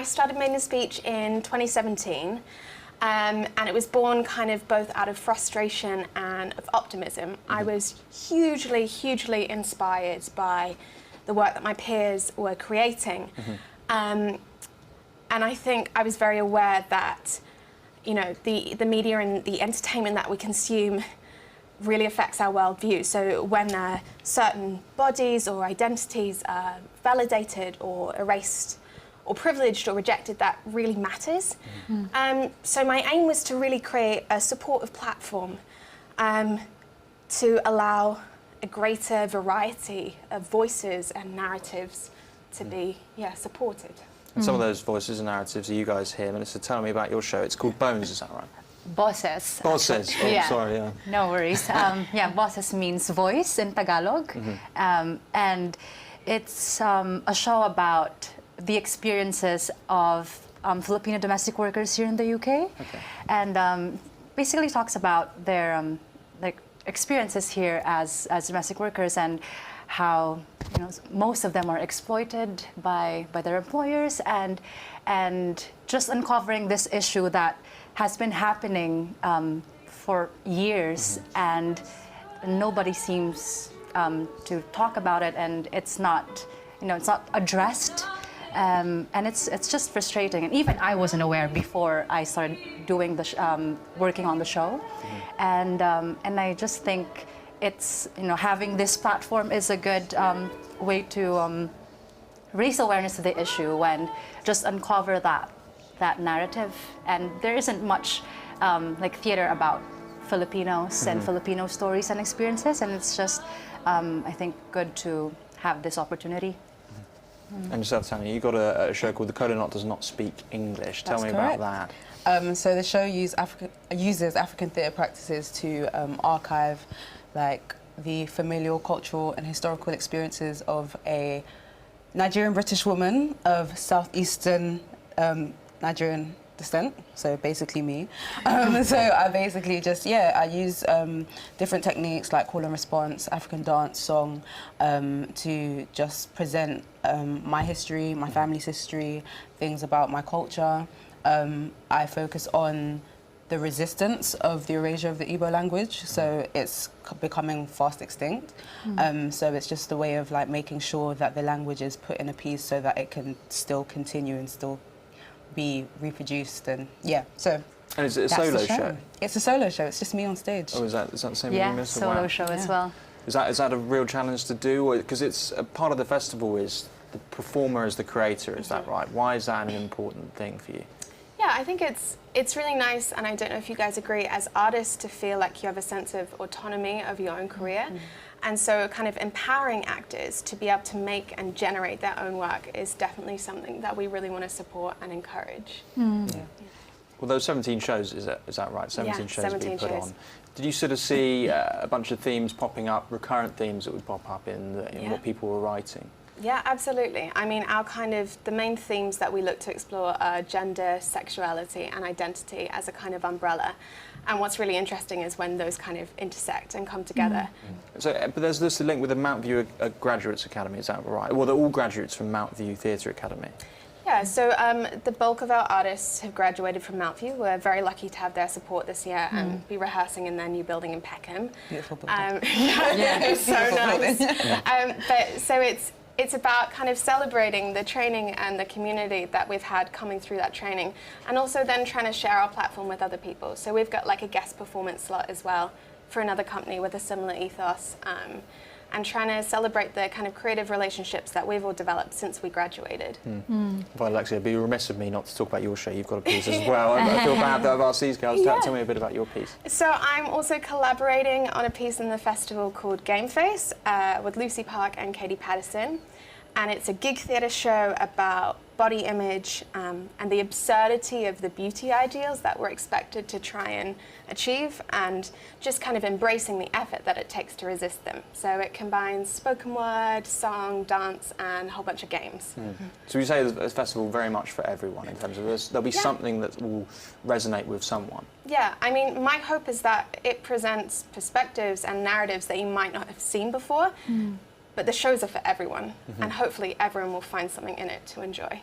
I started Maiden Speech in 2017, and it was born kind of both out of frustration and of optimism. I was hugely inspired by the work that my peers were creating. And I think I was very aware that, you know, the media and the entertainment that we consume really affects our worldview. So when certain bodies or identities are validated or erased or privileged or rejected, that really matters. So my aim was to really create a supportive platform to allow a greater variety of voices and narratives to be supported. And some of those voices and narratives are you guys here. Melisa, tell me about your show. It's called Bones, is that right? Boses. Boses. Oh, Yeah. sorry, yeah. No worries. Yeah, boses means voice in Tagalog. And it's a show about the experiences of Filipino domestic workers here in the UK. And basically talks about their like experiences here as domestic workers and how, you know, most of them are exploited by their employers, and just uncovering this issue that has been happening for years, and nobody seems to talk about it, and it's not, you know, it's not addressed, and it's just frustrating. And even I wasn't aware before I started doing the working on the show, and I just think it's, you know, having this platform is a good way to raise awareness to the issue and just uncover that narrative. And there isn't much like theater about Filipinos and Filipino stories and experiences, and it's just I think good to have this opportunity. And yourself, Tania, you got a show called The Colonaut Does Not Speak English. Tell me about that. So the show uses African theatre practices to archive like the familial, cultural and historical experiences of a Nigerian British woman of southeastern Nigerian descent, so basically me. So I basically just, I use different techniques like call and response, African dance, song, to just present my history, my family's history, things about my culture. I focus on the resistance of the erasure of the Igbo language, so it's becoming fast extinct. So it's just a way of like making sure that the language is put in a piece so that it can still continue and still be reproduced, and so. And is it a solo show? It's a solo show. It's just me on stage. Oh, is that the same with you, Miss? Solo show as well. Is that a real challenge to do? Because it's a part of the festival is the performer as the creator. Is that right? Why is that an important thing for you? Yeah, I think it's really nice, and I don't know if you guys agree, as artists to feel like you have a sense of autonomy of your own career. And so kind of empowering actors to be able to make and generate their own work is definitely something that we really want to support and encourage. Well, those 17 shows, is that right? 17 shows being put on. Did you sort of see a bunch of themes popping up, recurrent themes that would pop up in what people were writing? Yeah, absolutely. I mean, the main themes that we look to explore are gender, sexuality and identity as a kind of umbrella. And what's really interesting is when those kind of intersect and come together. So, but there's this link with the Mount View Graduates Academy, is that right? Well, they're all graduates from Mount View Theatre Academy. Yeah, so the bulk of our artists have graduated from Mount View. We're very lucky to have their support this year and be rehearsing in their new building in Peckham. Beautiful building. It's so nice. But so it's about kind of celebrating the training and the community that we've had coming through that training, and also then trying to share our platform with other people. So we've got like a guest performance slot as well for another company with a similar ethos, and trying to celebrate the kind of creative relationships that we've all developed since we graduated. Well, Lexi, it'd be remiss of me not to talk about your show. You've got a piece as well. I feel bad that I've asked these girls. Tell me a bit about your piece. So I'm also collaborating on a piece in the festival called Game Face with Lucy Park and Katie Patterson. And it's a gig theatre show about body image and the absurdity of the beauty ideals that we're expected to try and achieve, and just kind of embracing the effort that it takes to resist them. So it combines spoken word, song, dance, and a whole bunch of games. So you say the festival very much for everyone in terms of this. There'll be something that will resonate with someone. Yeah, I mean, my hope is that it presents perspectives and narratives that you might not have seen before. But the shows are for everyone, and hopefully everyone will find something in it to enjoy.